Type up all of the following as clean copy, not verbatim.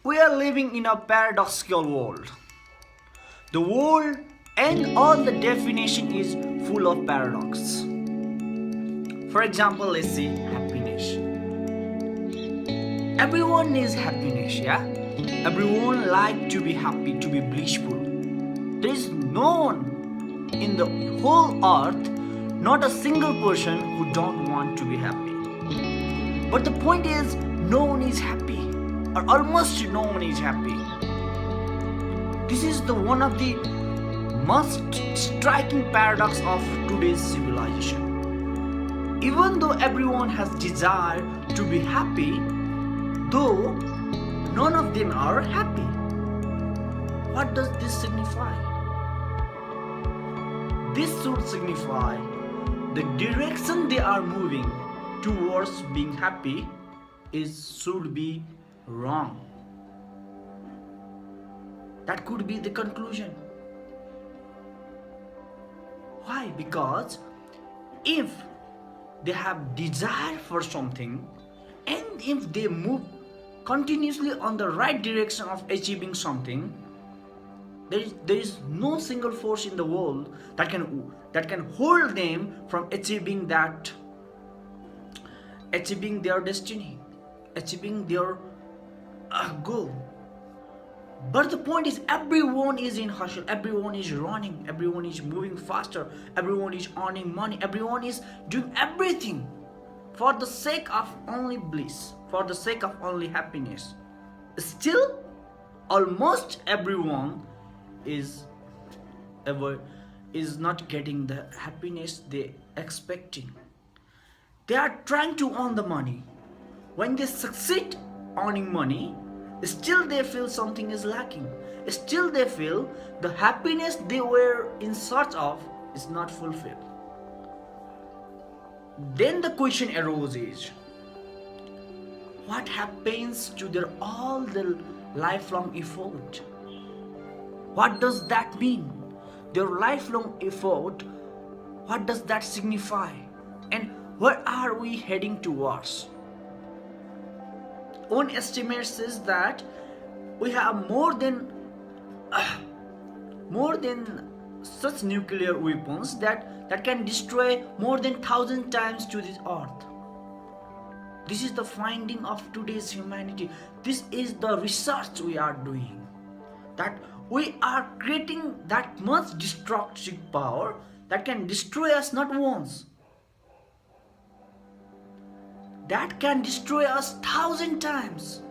We are living in a paradoxical world. The world and all the definition is full of paradox. For example, let's say happiness. Everyone needs happiness, yeah? Everyone like to be happy, to be blissful. There is no one in the whole earth, not a single person who don't want to be happy. But the point is, no one is happy, or almost no one is happy. This is the one of the most striking paradox of today's civilization. Even though everyone has desire to be happy, though none of them are happy. What does this signify? This should signify the direction they are moving towards being happy should be wrong. That could be the conclusion. Why? Because if they have desire for something and if they move continuously on the right direction of achieving something, there is no single force in the world that can hold them from achieving their destiny, achieving their goal. But the point is, everyone is in hustle, everyone is running, everyone is moving faster, everyone is earning money, everyone is doing everything for the sake of only bliss, for the sake of only happiness. Still, almost everyone is not getting the happiness they expecting. They are trying to earn the money. When they succeed earning money, still they feel something is lacking. Still they feel the happiness they were in search of is not fulfilled. Then the question arises, what happens to their all the lifelong effort? What does that mean? Their lifelong effort, what does that signify? And where are we heading towards? One estimate says that we have more than such nuclear weapons that can destroy more than 1,000 times to this earth. This is the finding of today's humanity. This is the research we are doing. That we are creating that much destructive power that can destroy us not once. That can destroy us 1,000 times.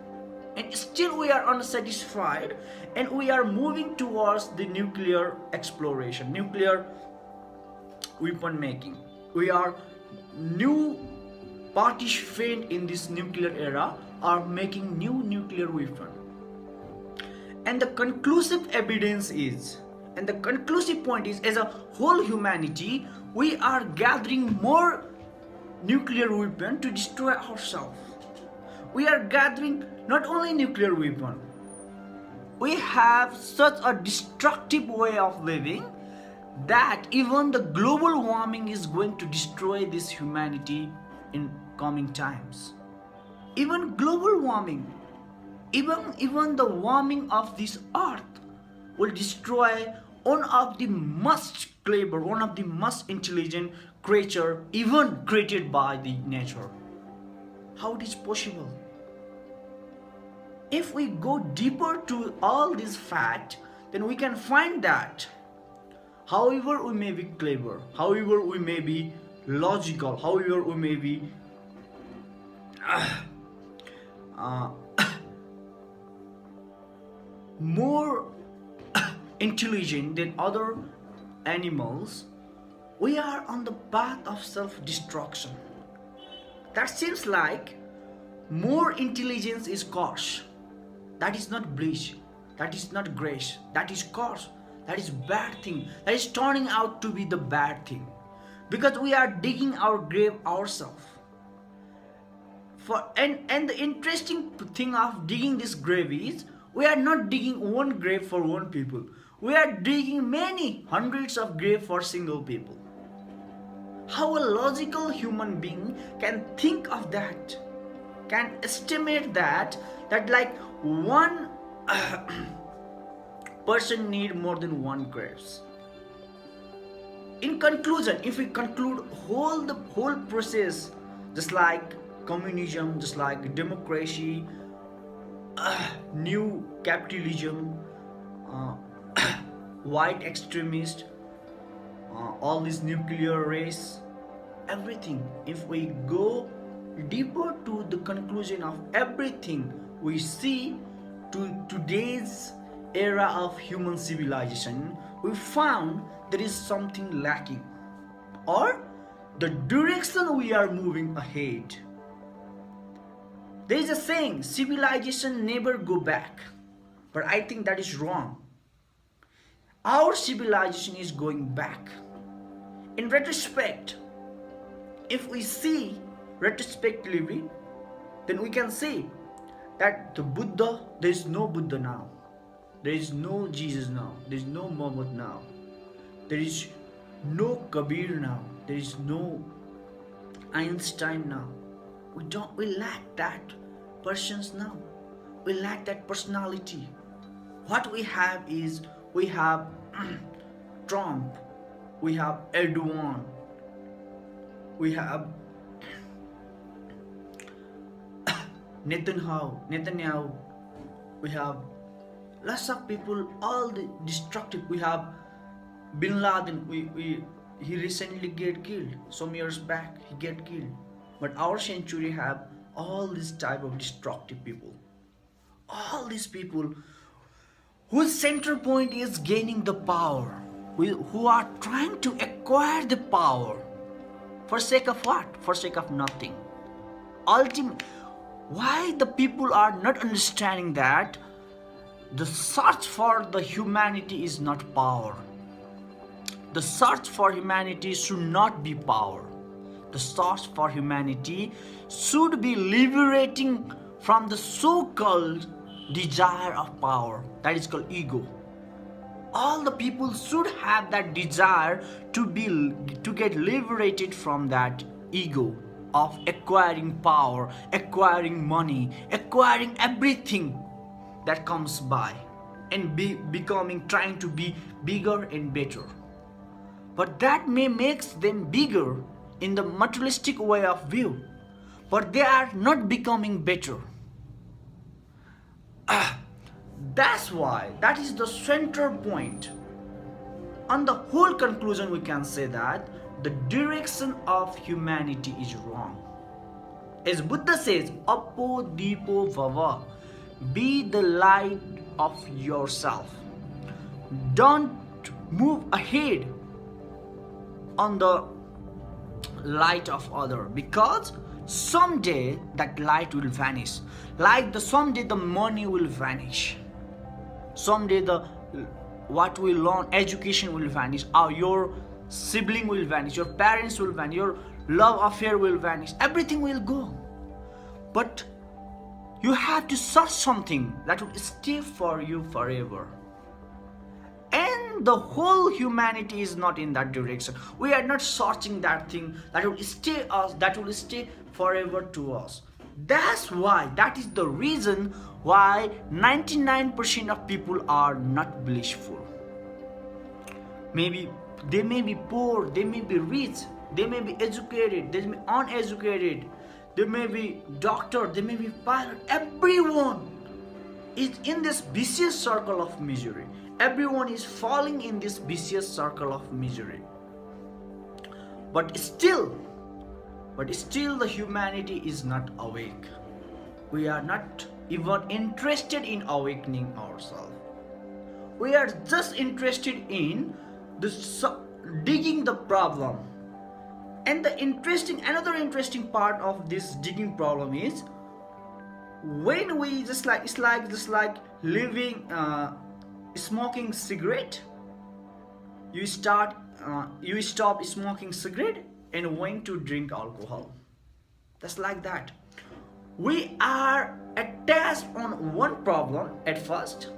And still we are unsatisfied and we are moving towards the nuclear exploration, nuclear weapon making. We are new participants in this nuclear era are making new nuclear weapon. And the conclusive evidence is, and the conclusive point is, as a whole humanity, we are gathering more nuclear weapon to destroy ourselves. We are gathering not only nuclear weapon, we have such a destructive way of living that even the global warming is going to destroy this humanity in coming times. Even global warming, even the warming of this earth will destroy one of the most clever, one of the most intelligent creature even created by the nature. How it is possible? If we go deeper to all this fact, then we can find that however we may be clever, however we may be logical, however we may be more intelligent than other animals, we are on the path of self-destruction. That seems like more intelligence is curse. That is not bliss. That is not grace. That is curse. That is bad thing. That is turning out to be the bad thing. Because we are digging our grave ourselves. And the interesting thing of digging this grave is, we are not digging one grave for one people. We are digging many hundreds of graves for single people. How a logical human being can think of that, can estimate that like one person need more than one grapes. In conclusion, if we conclude the whole process, just like communism, just like democracy, new capitalism, uh, white extremist, all this nuclear race, everything, if we go deeper to the conclusion of everything, we see to today's era of human civilization, we found there is something lacking, or the direction we are moving ahead. There is a saying, civilization never go back, but I think that is wrong. Our civilization is going back. In retrospect, if we see retrospectively, then we can see that the Buddha, there is no Buddha now. There is no Jesus now. There is no Muhammad now. There is no Kabir now. There is no Einstein now. We lack that persons now. We lack that personality. What we have is, we have Trump, we have Erdogan, we have Netanyahu, we have lots of people, all the destructive. We have Bin Laden, he recently get killed. Some years back he get killed. But our century have all this type of destructive people. All these people whose center point is gaining the power, who are trying to acquire the power. For sake of what? For sake of nothing. Why the people are not understanding that the search for the humanity is not power. The search for humanity should not be power. The search for humanity should be liberating from the so-called desire of power, that is called ego. All the people should have that desire to get liberated from that ego of acquiring power, acquiring money, acquiring everything that comes by, and trying to be bigger and better. But that may makes them bigger in the materialistic way of view, but they are not becoming better. That's why, that is the center point. On the whole conclusion, we can say that the direction of humanity is wrong. As Buddha says, Apo Dipo Vava, be the light of yourself. Don't move ahead on the light of other, because someday that light will vanish. Like someday the money will vanish. Someday what we learn, education will vanish. Your sibling will vanish. Your parents will vanish. Your love affair will vanish. Everything will go. But you have to search something that will stay for you forever. And the whole humanity is not in that direction. We are not searching that thing that will stay us, that will stay forever to us. That's why, that is the reason why 99% of people are not blissful. Maybe they may be poor, they may be rich, they may be educated, they may be uneducated, they may be doctor, they may be pilot. Everyone is in this vicious circle of misery. Everyone is falling in this vicious circle of misery. But still the humanity is not awake. We are not even interested in awakening ourselves. We are just interested in digging the problem. And another interesting part of this digging problem is, when we just like living, smoking cigarette, you stop smoking cigarette and went to drink alcohol. That's like that. We are attached on one problem at first.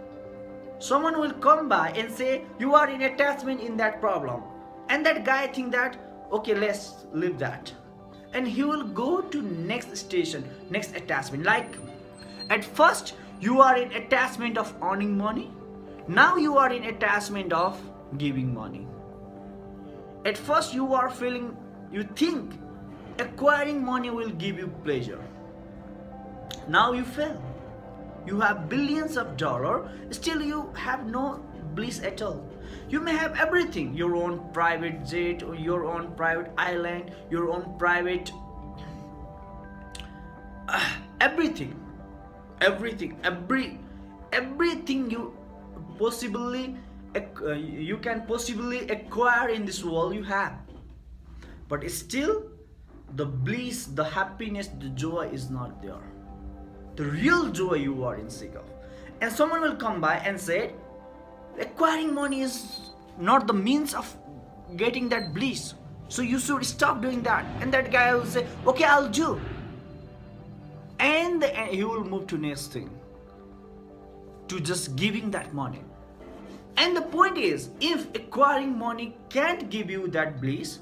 Someone will come by and say, you are in attachment in that problem. And that guy think that, okay, let's leave that. And he will go to next station, next attachment. Like, at first, You are in attachment of earning money. Now you are in attachment of giving money. At first you think acquiring money will give you pleasure. Now you fail. You have billions of dollars, still you have no bliss at all. You may have everything, your own private jet, or your own private island, your own private everything, everything you can possibly acquire in this world you have. But still, the bliss, the happiness, the joy is not there. The real joy you are in seek of. And someone will come by and say, acquiring money is not the means of getting that bliss. So you should stop doing that. And that guy will say, okay, I'll do. And he will move to next thing, to just giving that money. And the point is, if acquiring money can't give you that bliss,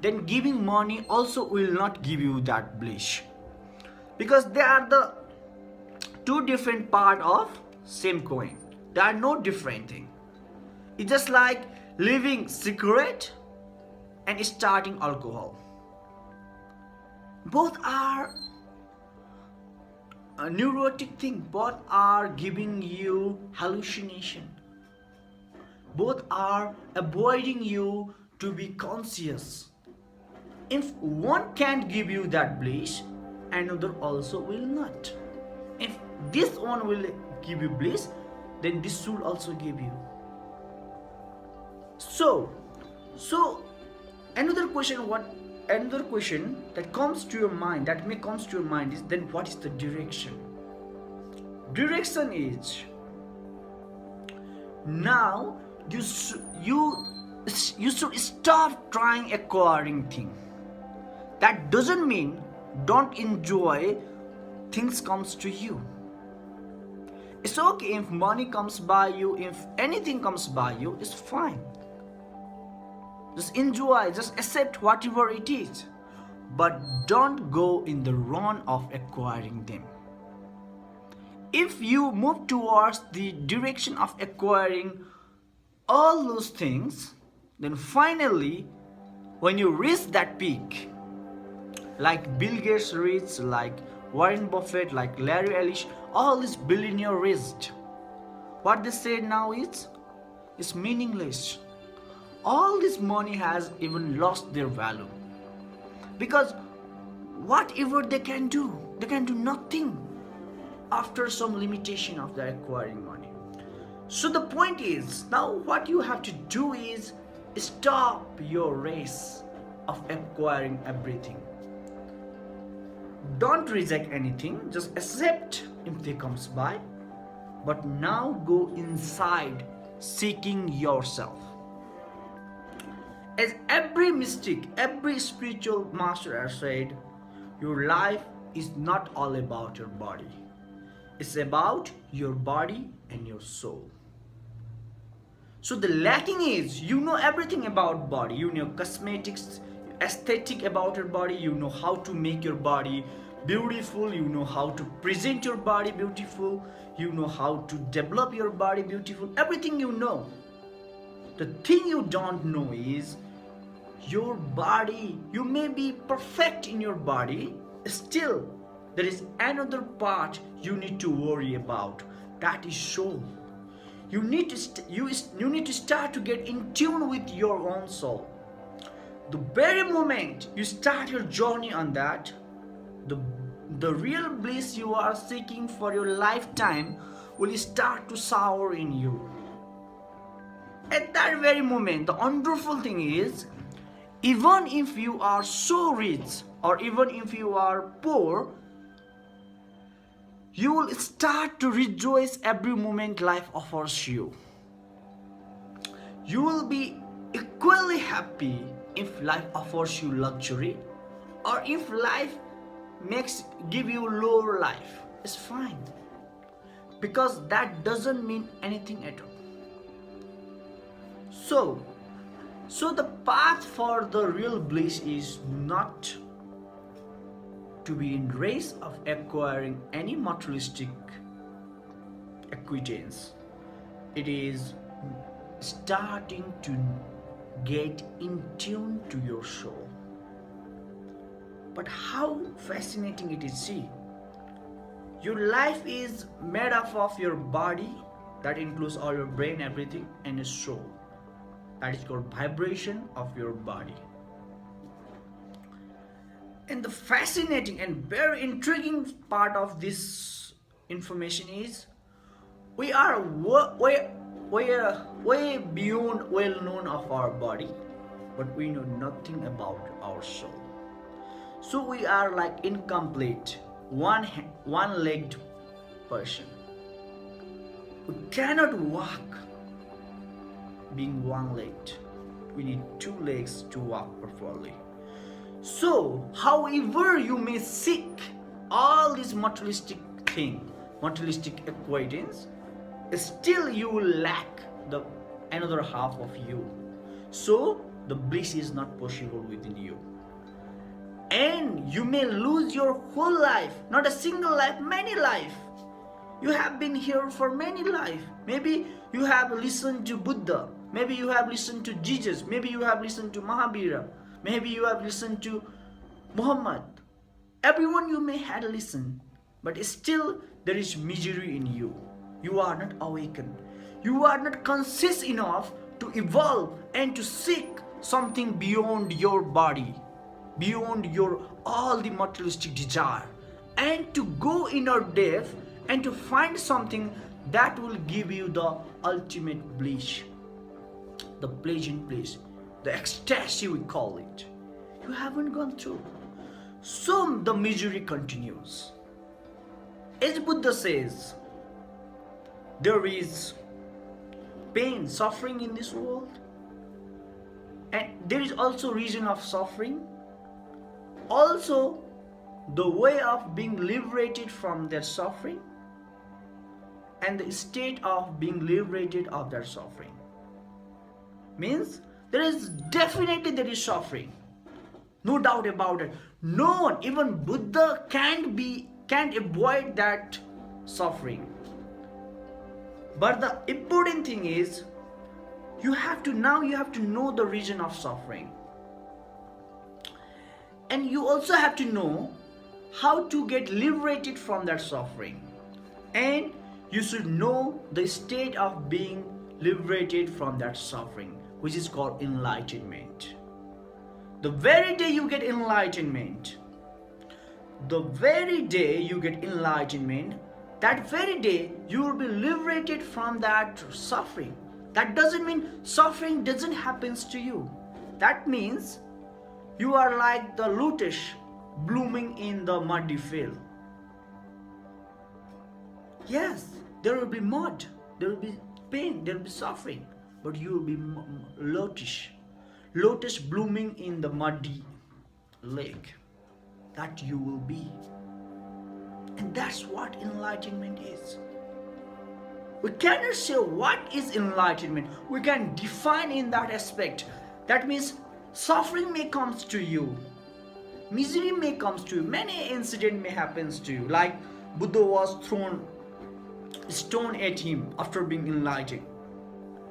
then giving money also will not give you that bliss. Because they are the two different part of same coin. They are no different thing. It's just like leaving cigarette and starting alcohol. Both are a neurotic thing. Both are giving you hallucination. Both are avoiding you to be conscious. If one can't give you that bliss, another also will not. If this one will give you bliss, then this should also give you. So another question that comes to your mind, that may comes to your mind is, then what is the direction? Direction is, now you should stop trying acquiring things. That doesn't mean don't enjoy things comes to you. It's okay if money comes by you, if anything comes by you, it's fine. Just enjoy, just accept whatever it is. But don't go in the run of acquiring them. If you move towards the direction of acquiring all those things, then finally, when you reach that peak, like Bill Gates reached, like Warren Buffett, like Larry Ellison, all these billionaires reached, what they say now is, it's meaningless. All this money has even lost their value. Because whatever they can do nothing after some limitation of the acquiring money. So the point is, now what you have to do is stop your race of acquiring everything. Don't reject anything, just accept if they comes by, but now go inside seeking yourself. As every mystic, every spiritual master has said, your life is not all about your body. It's about your body and your soul. So the lacking is, you know everything about body. You know cosmetics, aesthetic about your body. You know how to make your body beautiful. You know how to present your body beautiful. You know how to develop your body beautiful. Everything you know. The thing you don't know is your body. You may be perfect in your body, still there is another part you need to worry about. That is soul. You need to start to get in tune with your own soul. The very moment you start your journey on that, the real bliss you are seeking for your lifetime will start to sour in you. At that very moment, the wonderful thing is, even if you are so rich or even if you are poor, you will start to rejoice every moment life offers you. You will be equally happy if life offers you luxury, or if life give you lower life. It's fine, because that doesn't mean anything at all. So the path for the real bliss is not to be in race of acquiring any materialistic acquaintance. It is starting to get in tune to your soul. But how fascinating it is, see. Your life is made up of your body, that includes all your brain, everything, and your soul. That is called vibration of your body. And the fascinating and very intriguing part of this information is we are way beyond well known of our body, but we know nothing about our soul. So we are like incomplete, one-legged person. We cannot walk being one-legged. We need two legs to walk properly. So, however you may seek all this materialistic thing, materialistic acquaintance, still you will lack the another half of you. So, the bliss is not possible within you. And you may lose your whole life, not a single life, many life. You have been here for many life. Maybe you have listened to Buddha. Maybe you have listened to Jesus. Maybe you have listened to Mahavira. Maybe you have listened to Muhammad. Everyone you may have listened. But still there is misery in you. You are not awakened. You are not conscious enough to evolve and to seek something beyond your body, beyond your all the materialistic desire, and to go inner depth and to find something that will give you the ultimate bliss, the pleasant bliss, the ecstasy we call it. You haven't gone through. So the misery continues. As Buddha says, there is pain, suffering in this world, and there is also reason of suffering. Also, the way of being liberated from their suffering and the state of being liberated of their suffering. Means there is suffering. No doubt about it. No one, even Buddha can't avoid that suffering. But the important thing is you have to know the reason of suffering. And you also have to know how to get liberated from that suffering. And you should know the state of being liberated from that suffering, which is called enlightenment. The very day you get enlightenment, that very day you will be liberated from that suffering. That doesn't mean suffering doesn't happen to you. That means you are like the lotus blooming in the muddy field. Yes, there will be mud, there will be pain, there will be suffering, but you will be lotus blooming in the muddy lake. That you will be. And that's what enlightenment is. We cannot say what is enlightenment. We can define in that aspect. That means suffering may come to you, misery may come to you, many incidents may happen to you. Like Buddha was thrown stone at him after being enlightened.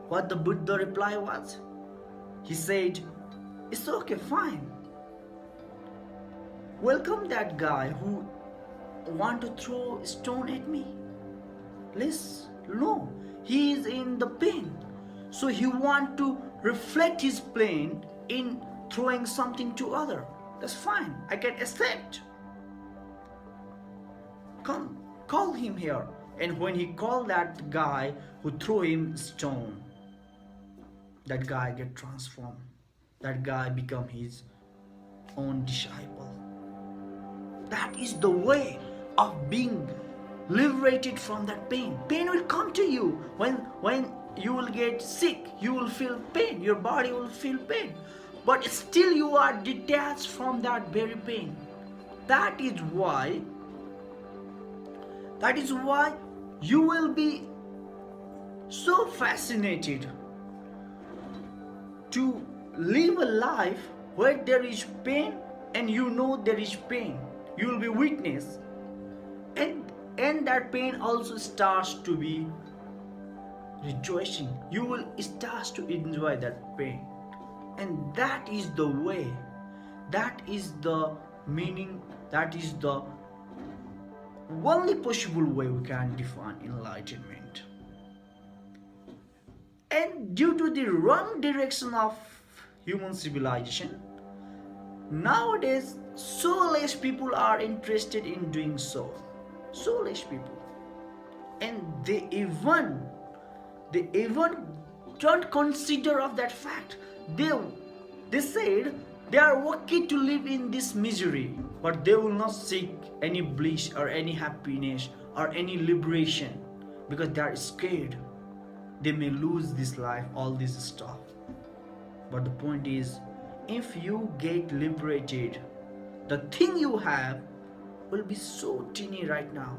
What the Buddha reply was? He said, "It's okay, fine. Welcome that guy who want to throw a stone at me. No, he is in the pain. So he want to reflect his pain in throwing something to other. That's fine. I can accept. Come, call him here." And when he called that guy who threw him stone, that guy get transformed. That guy become his own disciple. That is the way of being liberated from that pain. Pain will come to you. When you will get sick, you will feel pain. Your body will feel pain. But still you are detached from that very pain. That is why you will be so fascinated to live a life where there is pain and you know there is pain. You will be witness, and that pain also starts to be rejoicing. You will start to enjoy that pain. And that is the way, that is the meaning, that is the only possible way we can define enlightenment. And due to the wrong direction of human civilization, nowadays so less people are interested in doing so. So less people. And they even don't consider of that fact. They said they are okay to live in this misery, but they will not seek any bliss or any happiness or any liberation because they are scared they may lose this life, all this stuff. But the point is, if you get liberated, the thing you have will be so teeny right now.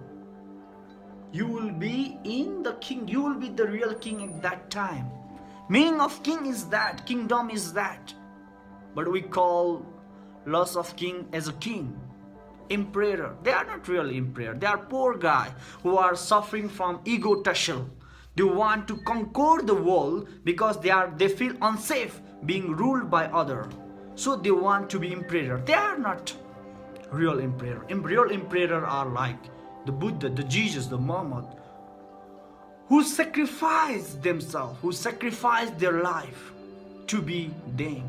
You will be in the king, you will be the real king at that time. Meaning of king is that, kingdom is that. But we call loss of king as a king. Emperor, they are not really emperor, they are poor guy who are suffering from ego tussle. They want to conquer the world because they feel unsafe being ruled by other. So they want to be emperor. They are not real emperor. Real emperor are like the Buddha, the Jesus, the Muhammad, who sacrifice themselves, who sacrifice their life to be them.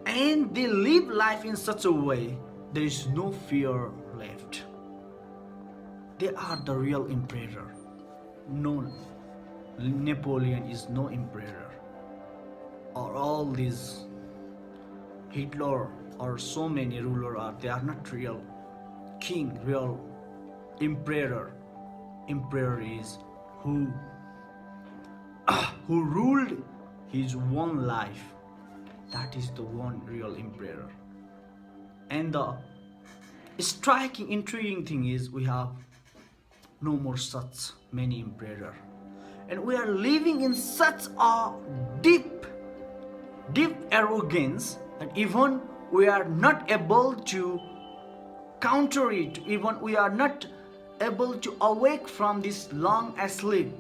And they live life in such a way there is no fear left. They are the real emperor. No, Napoleon is no emperor. Or all these Hitler or so many rulers they are not real king, real emperor. Emperor is who ruled his own life. That is the one real emperor. And the striking, intriguing thing is we have no more such many emperor. And we are living in such a deep arrogance that even we are not able to counter it, even we are not able to awake from this long sleep,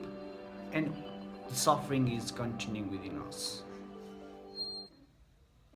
and the suffering is continuing within us.